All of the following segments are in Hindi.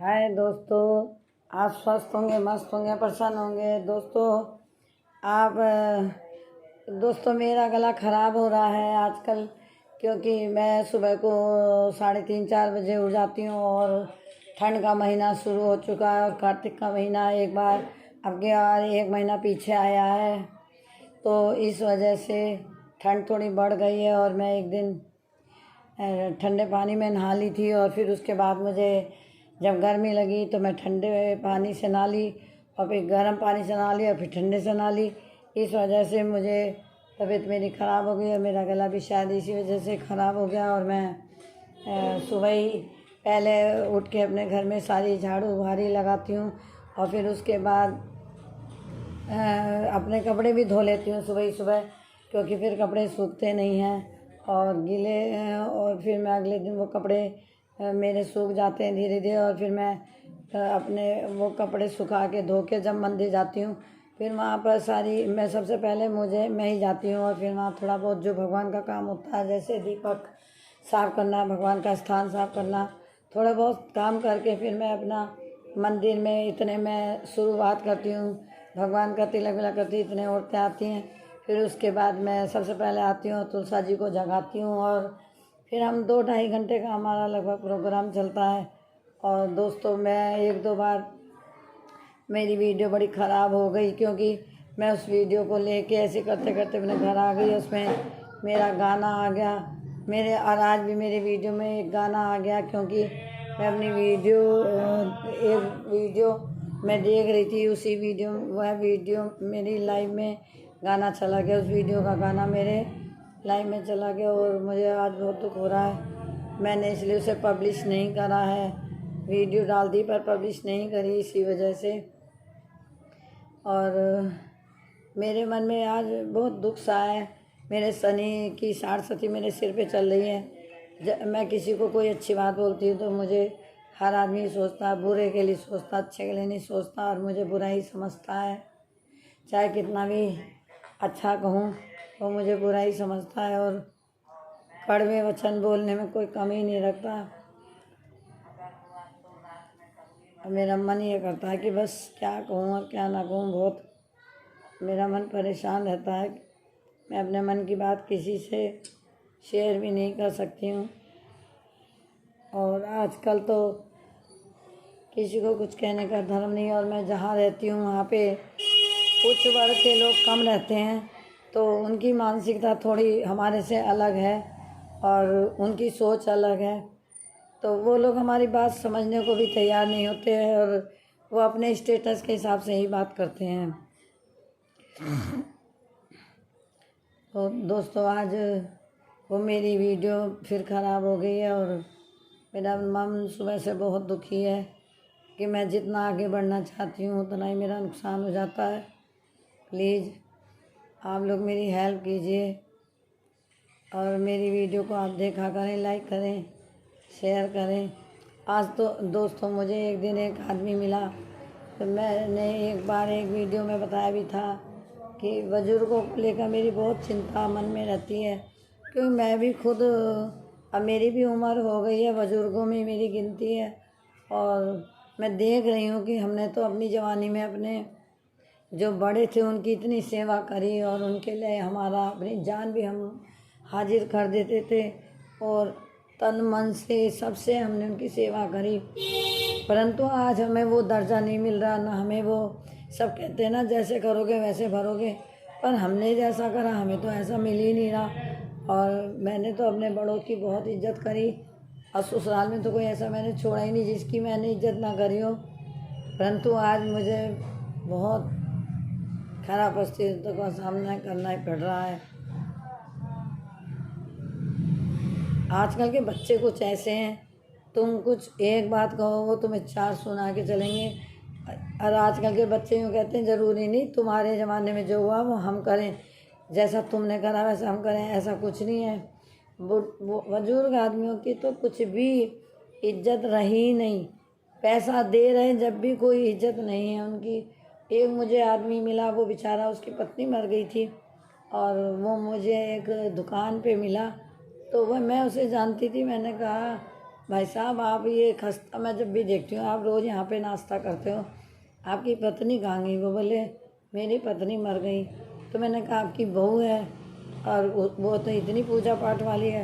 हाय दोस्तों, आप स्वस्थ होंगे, मस्त होंगे, प्रसन्न होंगे। दोस्तों मेरा गला ख़राब हो रहा है आजकल, क्योंकि मैं सुबह को 3:30-4 बजे उठ जाती हूँ और ठंड का महीना शुरू हो चुका है और कार्तिक का महीना एक बार अब के बार 1 महीना पीछे आया है। तो इस वजह से ठंड थोड़ी बढ़ गई है और मैं एक दिन ठंडे पानी में नहा ली थी और फिर उसके बाद मुझे जब गर्मी लगी तो मैं ठंडे पानी से नहा ली और फिर गर्म पानी से नहा ली और फिर ठंडे से नहा ली। इस वजह से मुझे तबीयत मेरी ख़राब हो गई और मेरा गला भी शायद इसी वजह से ख़राब हो गया। और मैं सुबह ही पहले उठ के अपने घर में सारी झाड़ू बहारी लगाती हूँ और फिर उसके बाद अपने कपड़े भी धो लेती हूँ सुबह ही सुबह, क्योंकि फिर कपड़े सूखते नहीं हैं और गीले और फिर मैं अगले दिन वो कपड़े मेरे सूख जाते हैं धीरे धीरे। और फिर मैं अपने वो कपड़े सुखा के धो के जब मंदिर जाती हूँ, फिर वहाँ पर मैं सबसे पहले मैं ही जाती हूँ और फिर वहाँ थोड़ा बहुत जो भगवान का काम होता है, जैसे दीपक साफ़ करना, भगवान का स्थान साफ़ करना, थोड़ा बहुत काम करके फिर मैं अपना मंदिर में इतने मैं शुरुआत करती हूँ, भगवान का तिलक विलक करती हूँ। इतने औरतें आती हैं, फिर उसके बाद मैं सबसे पहले आती हूँ तुलसा जी को जगाती हूँ और फिर हम 2-2.5 घंटे का हमारा लगभग प्रोग्राम चलता है। और दोस्तों मैं 1-2 बार मेरी वीडियो बड़ी ख़राब हो गई, क्योंकि मैं उस वीडियो को लेके ऐसे करते करते अपने घर आ गई, उसमें मेरा गाना आ गया और आज भी मेरे वीडियो में एक गाना आ गया, क्योंकि मैं अपनी एक वीडियो मैं देख रही थी, उसी वीडियो वह वीडियो मेरी लाइव में गाना चला गया, उस वीडियो का गाना मेरे लाइव में चला गया और मुझे आज बहुत दुख हो रहा है। मैंने इसलिए उसे पब्लिश नहीं करा है, वीडियो डाल दी पर पब्लिश नहीं करी इसी वजह से। और मेरे मन में आज बहुत दुख सा है। मेरे शनि की साढ़सती मेरे सिर पे चल रही है। मैं किसी को कोई अच्छी बात बोलती हूँ तो मुझे हर आदमी सोचता, बुरे के लिए सोचता, अच्छे के लिए नहीं सोचता और मुझे बुरा ही समझता है। चाहे कितना भी अच्छा कहूँ वो मुझे बुरा ही समझता है और कड़वे वचन बोलने में कोई कमी नहीं रखता। और मेरा मन ये करता है कि बस क्या कहूँ और क्या ना कहूँ, बहुत मेरा मन परेशान रहता है। मैं अपने मन की बात किसी से शेयर भी नहीं कर सकती हूँ और आजकल तो किसी को कुछ कहने का धर्म नहीं है। और मैं जहाँ रहती हूँ वहाँ पे उच्च वर्ग के लोग कम रहते हैं, तो उनकी मानसिकता थोड़ी हमारे से अलग है और उनकी सोच अलग है, तो वो लोग हमारी बात समझने को भी तैयार नहीं होते हैं और वो अपने स्टेटस के हिसाब से ही बात करते हैं। तो दोस्तों आज वो मेरी वीडियो फिर ख़राब हो गई है और मेरा मन सुबह से बहुत दुखी है कि मैं जितना आगे बढ़ना चाहती हूँ उतना ही मेरा नुकसान हो जाता है। प्लीज़ आप लोग मेरी हेल्प कीजिए और मेरी वीडियो को आप देखा करें, लाइक करें, शेयर करें। आज तो दोस्तों मुझे एक दिन एक आदमी मिला, तो मैंने एक बार एक वीडियो में बताया भी था कि बुजुर्गों को लेकर मेरी बहुत चिंता मन में रहती है, क्योंकि मैं भी खुद अब मेरी भी उम्र हो गई है, बुजुर्गों में मेरी गिनती है और मैं देख रही हूँ कि हमने तो अपनी जवानी में अपने जो बड़े थे उनकी इतनी सेवा करी और उनके लिए हमारा अपनी जान भी हम हाजिर कर देते थे और तन मन से सबसे हमने उनकी सेवा करी। परंतु आज हमें वो दर्जा नहीं मिल रहा, ना हमें वो सब कहते हैं ना जैसे करोगे वैसे भरोगे, पर हमने जैसा करा हमें तो ऐसा मिल ही नहीं रहा। और मैंने तो अपने बड़ों की बहुत इज्जत करी और ससुराल में तो कोई ऐसा मैंने छोड़ा ही नहीं जिसकी मैंने इज्जत ना करी हो। परंतु आज मुझे बहुत खराब परिस्थितियों का सामना करना ही पड़ रहा है। आजकल के बच्चे कुछ ऐसे हैं, तुम कुछ एक बात कहो वो तुम्हें 4 सुना के चलेंगे। और आजकल के बच्चे यूँ कहते हैं ज़रूरी नहीं तुम्हारे ज़माने में जो हुआ वो हम करें, जैसा तुमने करा वैसा हम करें, ऐसा कुछ नहीं है। बुजुर्ग आदमियों की तो कुछ भी इज्जत रही नहीं, पैसा दे रहे जब भी कोई इज्जत नहीं है उनकी। एक मुझे आदमी मिला, वो बेचारा उसकी पत्नी मर गई थी और वो मुझे एक दुकान पे मिला, तो वह मैं उसे जानती थी। मैंने कहा भाई साहब आप ये खस्ता, मैं जब भी देखती हूँ आप रोज़ यहाँ पे नाश्ता करते हो, आपकी पत्नी कहाँ गई? वो बोले मेरी पत्नी मर गई। तो मैंने कहा आपकी बहू है और वो तो इतनी पूजा पाठ वाली है।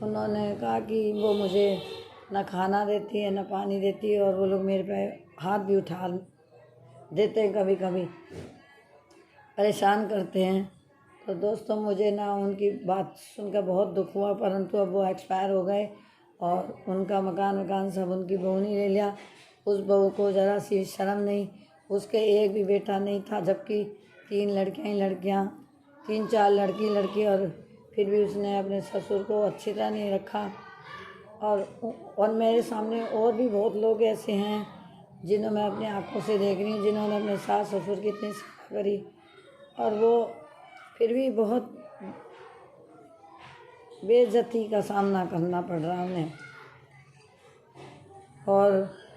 उन्होंने कहा कि वो मुझे ना खाना देती है ना पानी देती है, और वो लोग मेरे पे हाथ भी उठा देते हैं, कभी कभी परेशान करते हैं। तो दोस्तों मुझे ना उनकी बात सुनकर बहुत दुख हुआ, परंतु अब वो एक्सपायर हो गए और उनका मकान सब उनकी बहू ने ले लिया। उस बहू को ज़रा सी शर्म नहीं, उसके एक भी बेटा नहीं था, जबकि 3 लड़कियाँ ही लड़कियाँ, 3-4 लड़की, और फिर भी उसने अपने ससुर को अच्छी तरह नहीं रखा। और मेरे सामने और भी बहुत लोग ऐसे हैं जिन्हें मैं अपनी आँखों से देख रही हूँ, जिन्होंने अपने सास ससुर की इतनी सेवा करी और वो फिर भी बहुत बेइज्जती का सामना करना पड़ रहा उन्हें। और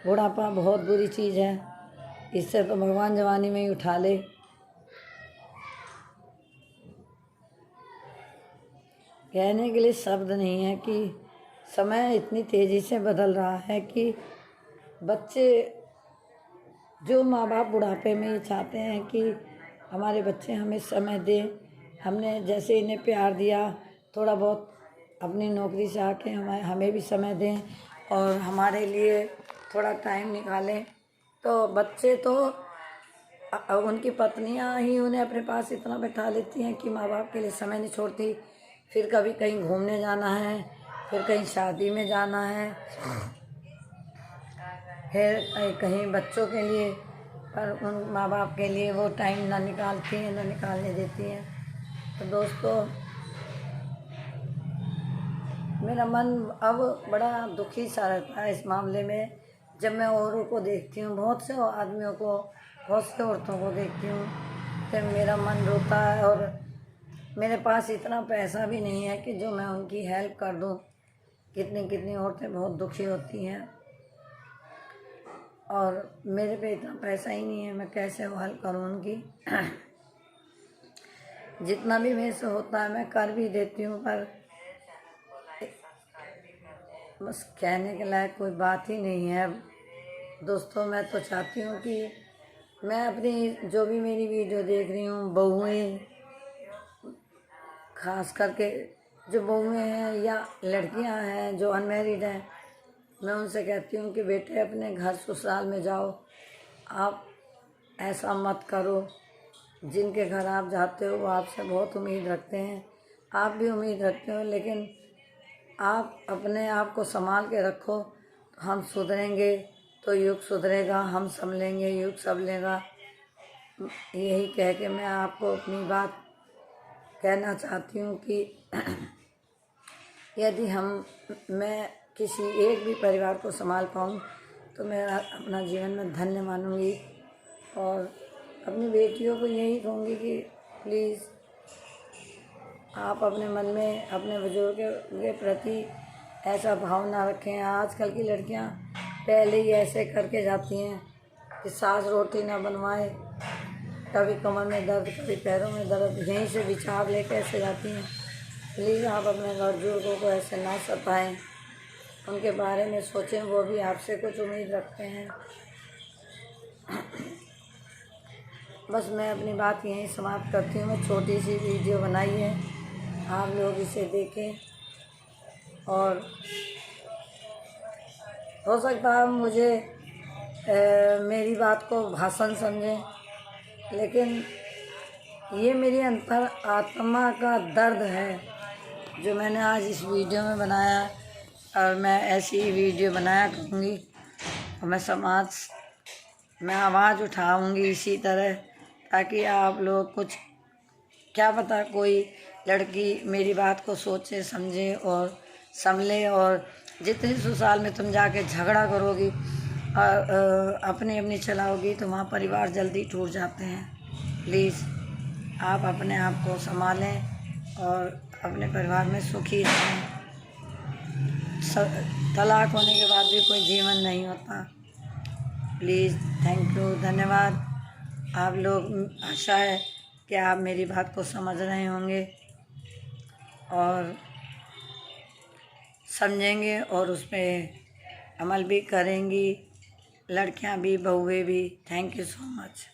बुढ़ापा बहुत बुरी चीज़ है, इससे तो भगवान जवानी में ही उठा ले। कहने के लिए शब्द नहीं है कि समय इतनी तेज़ी से बदल रहा है कि बच्चे, जो माँ बाप बुढ़ापे में ये चाहते हैं कि हमारे बच्चे हमें समय दें, हमने जैसे इन्हें प्यार दिया, थोड़ा बहुत अपनी नौकरी से आके हमें भी समय दें और हमारे लिए थोड़ा टाइम निकालें। तो बच्चे तो उनकी पत्नियां ही उन्हें अपने पास इतना बैठा लेती हैं कि माँ बाप के लिए समय नहीं छोड़ती। फिर कभी कहीं घूमने जाना है, फिर कहीं शादी में जाना है, फिर कहीं बच्चों के लिए, पर उन माँ बाप के लिए वो टाइम ना निकालती हैं, ना निकालने देती हैं। तो दोस्तों मेरा मन अब बड़ा दुखी सा रहता है इस मामले में, जब मैं औरों को देखती हूँ, बहुत से आदमियों को, बहुत से औरतों को देखती हूँ, तो मेरा मन रोता है। और मेरे पास इतना पैसा भी नहीं है कि जो मैं उनकी हेल्प कर दूँ। कितनी औरतें बहुत दुखी होती हैं और मेरे पे इतना पैसा ही नहीं है, मैं कैसे हेल्प करूँ उनकी। जितना भी मेरे से होता है मैं कर भी देती हूँ, पर बस कहने के लायक कोई बात ही नहीं है। दोस्तों मैं तो चाहती हूँ कि मैं अपनी जो भी मेरी वीडियो देख रही हूँ, बहुएं, खास करके जो बहुएं हैं या लड़कियां हैं जो अनमैरिड हैं, मैं उनसे कहती हूँ कि बेटे अपने घर ससुराल में जाओ, आप ऐसा मत करो। जिनके घर आप जाते हो वो आपसे बहुत उम्मीद रखते हैं, आप भी उम्मीद रखते हो, लेकिन आप अपने आप को संभाल के रखो। हम सुधरेंगे तो युग सुधरेगा, हम संभलेंगे युग संभलेगा। यही कह के मैं आपको अपनी बात कहना चाहती हूँ कि यदि मैं किसी एक भी परिवार को संभाल पाऊँ तो मैं अपना जीवन में धन्य मानूंगी। और अपनी बेटियों को यही कहूँगी कि प्लीज़ आप अपने मन में अपने बुजुर्ग के प्रति ऐसा भाव ना रखें। आजकल की लड़कियां पहले ही ऐसे करके जाती हैं कि सास रोटी ना बनवाए, कभी कमर में दर्द, कभी पैरों में दर्द, यहीं से विचार लेकर ऐसे जाती हैं। प्लीज़ आप अपने बुजुर्गों को ऐसे ना सताएं, उनके बारे में सोचें, वो भी आपसे कुछ उम्मीद रखते हैं। बस मैं अपनी बात यहीं समाप्त करती हूँ। मैं छोटी सी वीडियो बनाई है, आप लोग इसे देखें और हो सकता है मुझे मेरी बात को भाषण समझें, लेकिन ये मेरी अंतर आत्मा का दर्द है जो मैंने आज इस वीडियो में बनाया। और मैं ऐसी ही वीडियो बनाया करूँगी और मैं आवाज़ उठाऊँगी इसी तरह, ताकि आप लोग कुछ, क्या पता कोई लड़की मेरी बात को सोचे समझे और संभले। और जितनी ससुराल में तुम जाके झगड़ा करोगी और अपनी चलाओगी तो वहाँ परिवार जल्दी टूट जाते हैं। प्लीज़ आप अपने आप को संभालें और अपने परिवार में सुखी रहें। तलाक होने के बाद भी कोई जीवन नहीं होता। प्लीज़, थैंक यू, धन्यवाद। आप लोग, आशा है कि आप मेरी बात को समझ रहे होंगे और समझेंगे और उस पर अमल भी करेंगी, लड़कियां भी बहुएं भी। Thank you so much.